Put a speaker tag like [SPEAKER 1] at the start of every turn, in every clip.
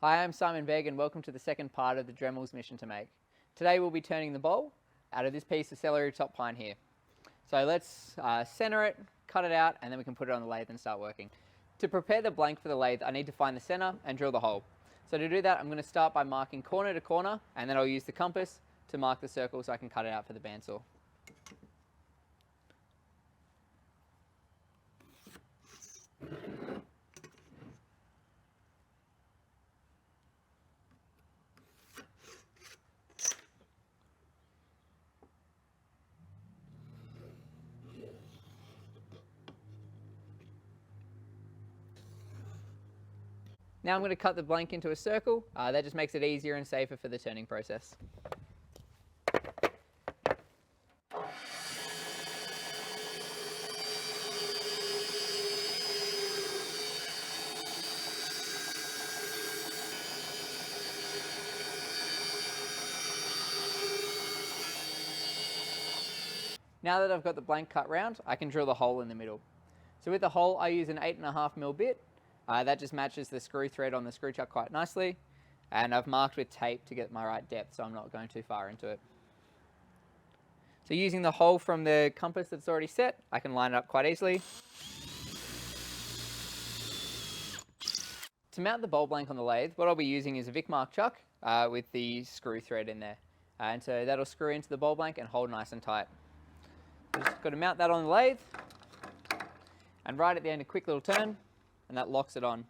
[SPEAKER 1] Hi, I'm Simon Begg and welcome to the second part of the Dremel's mission to make. Today we'll be turning the bowl out of this piece of celery top pine here. So let's center it, cut it out, and then we can put it on the lathe and start working. To prepare the blank for the lathe, I need to find the center and drill the hole. So to do that, I'm going to start by marking corner to corner, and then I'll use the compass to mark the circle so I can cut it out for the bandsaw. Now I'm going to cut the blank into a circle. That just makes it easier and safer for the turning process. Now that I've got the blank cut round, I can drill the hole in the middle. So with the hole, I use an 8.5mm bit. That just matches the screw thread on the screw chuck quite nicely, and I've marked with tape to get my right depth so I'm not going too far into it. So using the hole from the compass that's already set, I can line it up quite easily. To mount the bowl blank on the lathe, what I'll be using is a Vic Mark chuck with the screw thread in there. And so that'll screw into the bowl blank and hold nice and tight. Just got to mount that on the lathe, and right at the end a quick little turn, and that locks it on.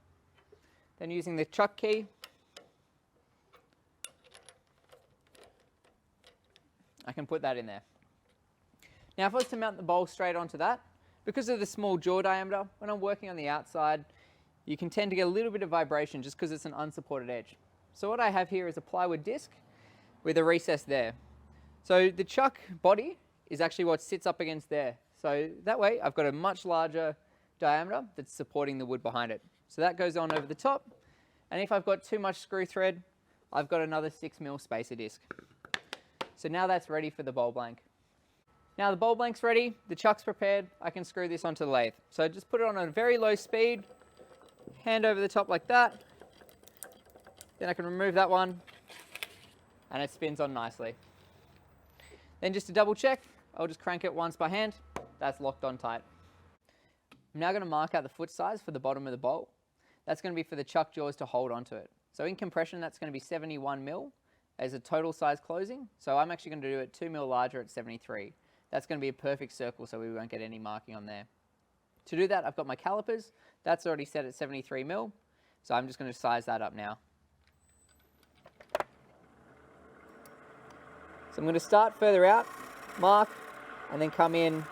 [SPEAKER 1] Then using the chuck key, I can put that in there. Now if I was to mount the bowl straight onto that, because of the small jaw diameter, when I'm working on the outside, you can tend to get a little bit of vibration just because it's an unsupported edge. So what I have here is a plywood disc with a recess there. So the chuck body is actually what sits up against there. So that way I've got a much larger diameter that's supporting the wood behind it. So that goes on over the top, and if I've got too much screw thread, I've got another 6mm spacer disc. So now that's ready for the bowl blank. Now the bowl blank's ready, the chuck's prepared, I can screw this onto the lathe. So just put it on a very low speed, hand over the top like that, then I can remove that one, and it spins on nicely. Then just to double check, I'll just crank it once by hand, that's locked on tight. I'm now going to mark out the foot size for the bottom of the bowl. That's going to be for the chuck jaws to hold onto it. So in compression, that's going to be 71mm as a total size closing. So I'm actually going to do it 2mm larger at 73. That's going to be a perfect circle so we won't get any marking on there. To do that, I've got my calipers. That's already set at 73mm. So I'm just going to size that up now. So I'm going to start further out, mark, and then come in,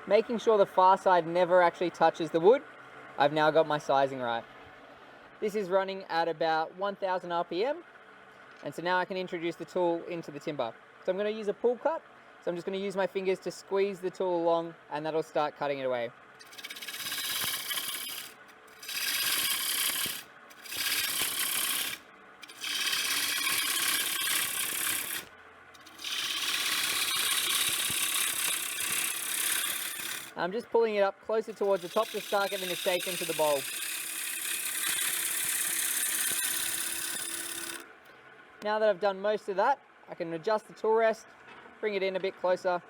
[SPEAKER 1] making sure the far side never actually touches the wood. I've now got my sizing right. This is running at about 1000 RPM, and so now I can introduce the tool into the timber. So I'm going to use a pull cut, so I'm just going to use my fingers to squeeze the tool along, and that'll start cutting it away. I'm just pulling it up closer towards the top to start getting the shape into the bowl. Now that I've done most of that, I can adjust the tool rest, bring it in a bit closer, and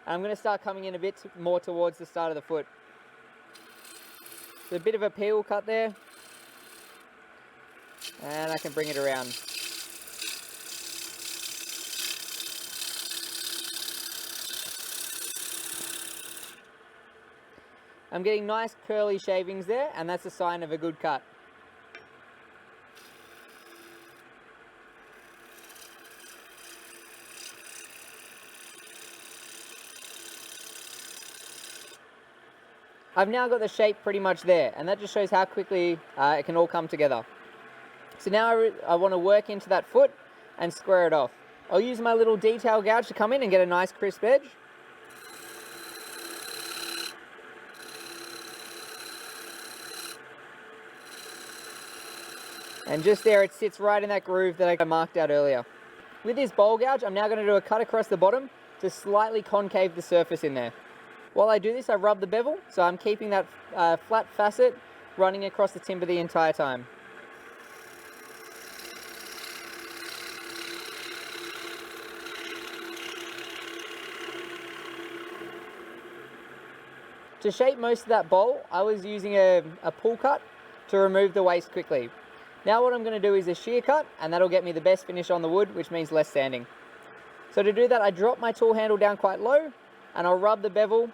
[SPEAKER 1] I'm going to start coming in a bit more towards the start of the foot. There's a bit of a peel cut there, and I can bring it around. I'm getting nice curly shavings there, and that's a sign of a good cut. I've now got the shape pretty much there, and that just shows how quickly it can all come together. So now I want to work into that foot and square it off. I'll use my little detail gouge to come in and get a nice crisp edge. And just there, it sits right in that groove that I marked out earlier. With this bowl gouge, I'm now going to do a cut across the bottom to slightly concave the surface in there. While I do this, I rub the bevel, so I'm keeping that flat facet running across the timber the entire time. To shape most of that bowl, I was using a pull cut to remove the waste quickly. Now what I'm going to do is a shear cut, and that'll get me the best finish on the wood, which means less sanding. So to do that, I drop my tool handle down quite low, and I'll rub the bevel,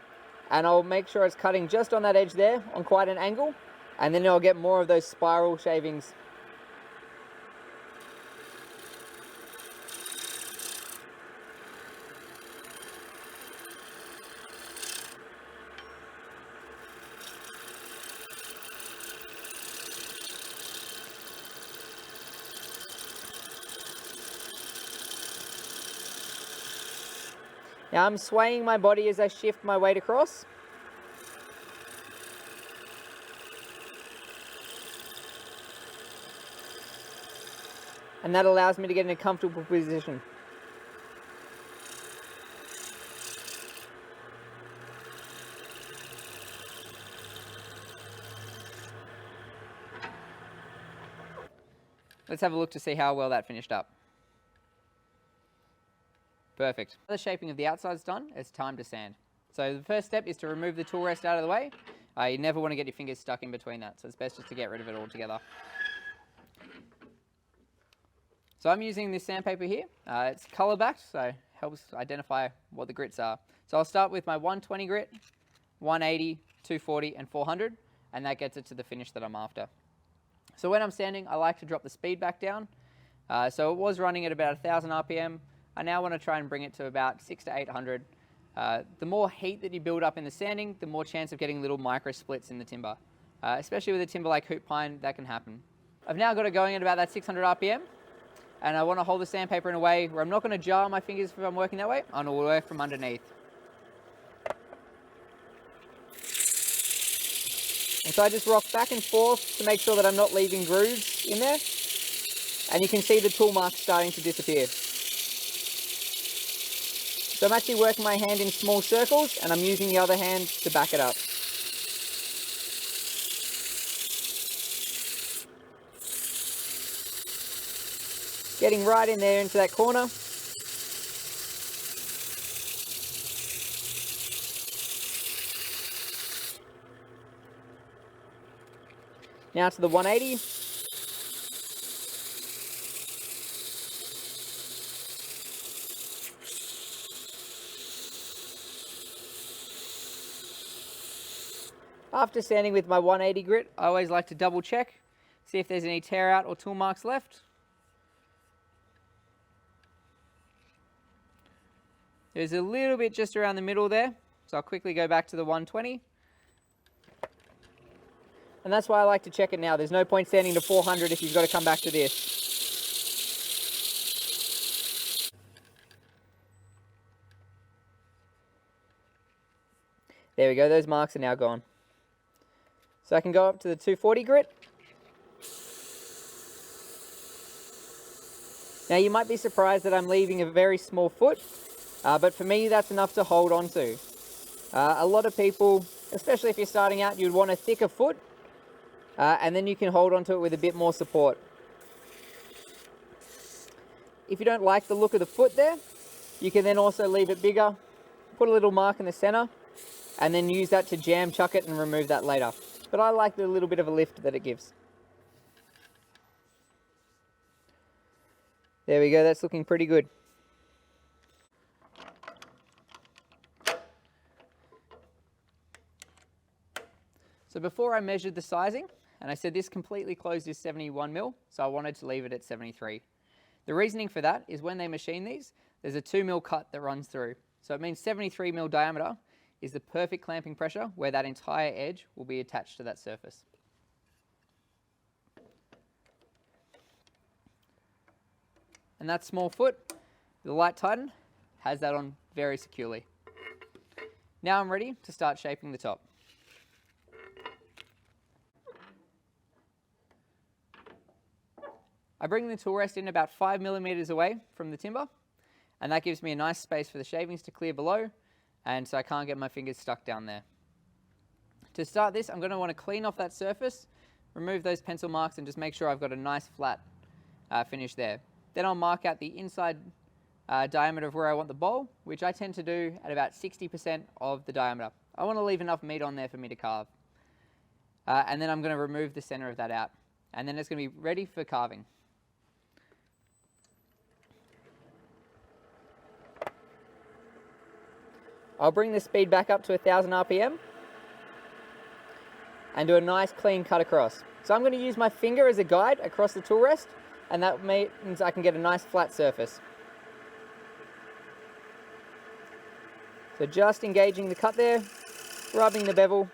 [SPEAKER 1] and I'll make sure it's cutting just on that edge there on quite an angle, and then I'll get more of those spiral shavings. Now I'm swaying my body as I shift my weight across. And that allows me to get in a comfortable position. Let's have a look to see how well that finished up. Perfect. The shaping of the outside's done, it's time to sand. So the first step is to remove the tool rest out of the way. You never want to get your fingers stuck in between that, so it's best just to get rid of it altogether. So I'm using this sandpaper here. It's color backed, so helps identify what the grits are. So I'll start with my 120 grit, 180, 240 and 400, and that gets it to the finish that I'm after. So when I'm sanding, I like to drop the speed back down. So it was running at about 1000 RPM. I now want to try and bring it to about 600 to 800. The more heat that you build up in the sanding, the more chance of getting little micro splits in the timber. Especially with a timber like hoop pine, that can happen. I've now got it going at about that 600 RPM, and I want to hold the sandpaper in a way where I'm not going to jar my fingers if I'm working that way. I'm going to work from underneath. And so I just rock back and forth to make sure that I'm not leaving grooves in there. And you can see the tool marks starting to disappear. So I'm actually working my hand in small circles, and I'm using the other hand to back it up. Getting right in there into that corner. Now to the 180. After sanding with my 180 grit, I always like to double check, see if there's any tear out or tool marks left. There's a little bit just around the middle there, so I'll quickly go back to the 120. And that's why I like to check it now. There's no point sanding to 400 if you've got to come back to this. There we go, those marks are now gone. So I can go up to the 240 grit. Now you might be surprised that I'm leaving a very small foot, but for me that's enough to hold on to. A lot of people, especially if you're starting out, you'd want a thicker foot, and then you can hold on to it with a bit more support. If you don't like the look of the foot there, you can then also leave it bigger, put a little mark in the center, and then use that to jam chuck it and remove that later. But I like the little bit of a lift that it gives. There we go, that's looking pretty good. So before I measured the sizing, and I said this completely closed is 71 mil, so I wanted to leave it at 73. The reasoning for that is when they machine these, there's a 2 mil cut that runs through. So it means 73 mil diameter is the perfect clamping pressure where that entire edge will be attached to that surface. And that small foot, the light tighten, has that on very securely. Now I'm ready to start shaping the top. I bring the tool rest in about 5 millimeters away from the timber, and that gives me a nice space for the shavings to clear below, and so I can't get my fingers stuck down there. To start this, I'm going to want to clean off that surface, remove those pencil marks, and just make sure I've got a nice flat finish there. Then I'll mark out the inside diameter of where I want the bowl, which I tend to do at about 60% of the diameter. I want to leave enough meat on there for me to carve. And then I'm going to remove the center of that out. And then it's going to be ready for carving. I'll bring the speed back up to 1000 RPM and do a nice clean cut across. So I'm going to use my finger as a guide across the tool rest, and that means I can get a nice flat surface. So just engaging the cut there, rubbing the bevel.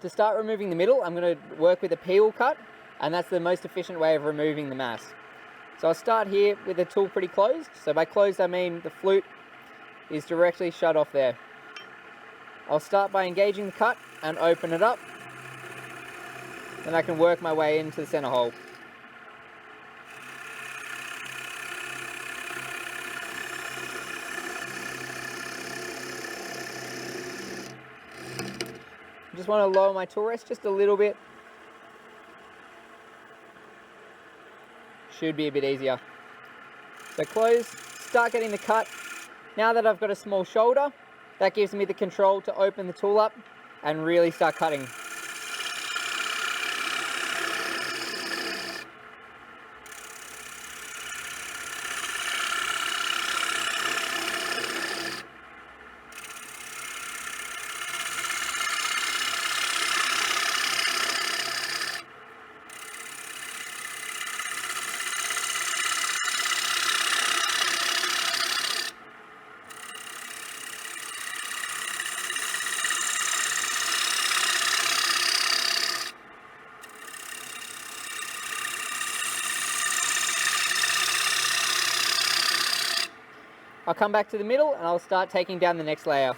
[SPEAKER 1] To start removing the middle, I'm going to work with a peel cut, and that's the most efficient way of removing the mass. So I'll start here with the tool pretty closed. So by closed, I mean the flute is directly shut off there. I'll start by engaging the cut and open it up. Then I can work my way into the center hole. Just want to lower my tool rest just a little bit. Should be a bit easier. So close, start getting the cut. Now that I've got a small shoulder, that gives me the control to open the tool up and really start cutting. I'll come back to the middle and I'll start taking down the next layer.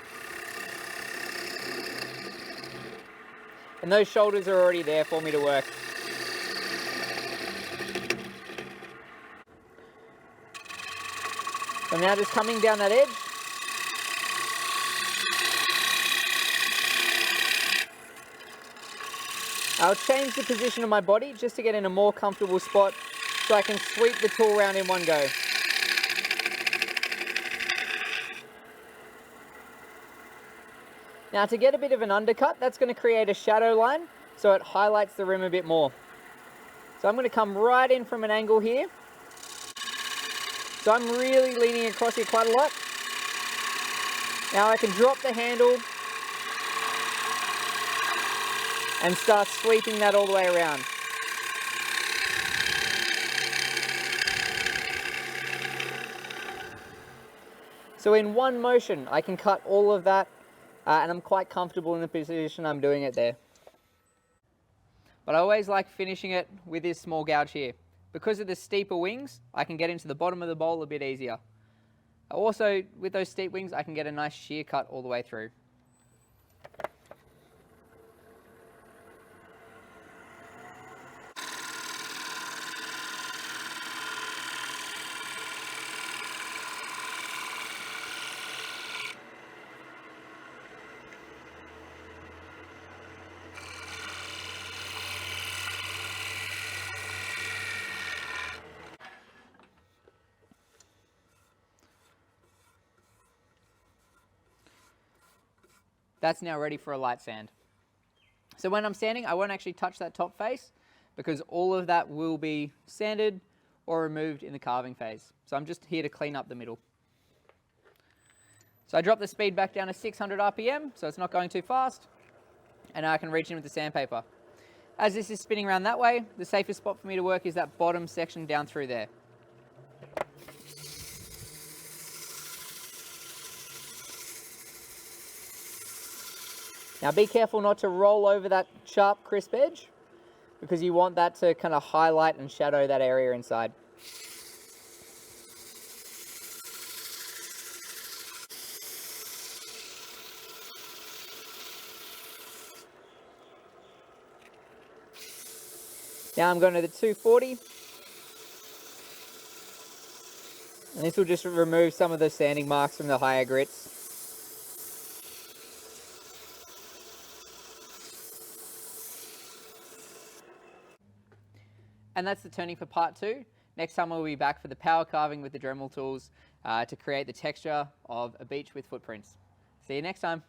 [SPEAKER 1] And those shoulders are already there for me to work. So now just coming down that edge. I'll change the position of my body just to get in a more comfortable spot so I can sweep the tool around in one go. Now to get a bit of an undercut, that's going to create a shadow line so it highlights the rim a bit more. So I'm going to come right in from an angle here. So I'm really leaning across here quite a lot. Now I can drop the handle and start sweeping that all the way around. So in one motion, I can cut all of that. And I'm quite comfortable in the position I'm doing it there. But I always like finishing it with this small gouge here. Because of the steeper wings, I can get into the bottom of the bowl a bit easier. Also, with those steep wings, I can get a nice shear cut all the way through. That's now ready for a light sand. So when I'm sanding, I won't actually touch that top face because all of that will be sanded or removed in the carving phase. So I'm just here to clean up the middle. So I drop the speed back down to 600 RPM, so it's not going too fast. And now I can reach in with the sandpaper. As this is spinning around that way, the safest spot for me to work is that bottom section down through there. Now be careful not to roll over that sharp, crisp edge because you want that to kind of highlight and shadow that area inside. Now I'm going to the 240. And this will just remove some of the sanding marks from the higher grits. And that's the turning for part 2. Next time we'll be back for the power carving with the Dremel tools to create the texture of a beach with footprints. See you next time.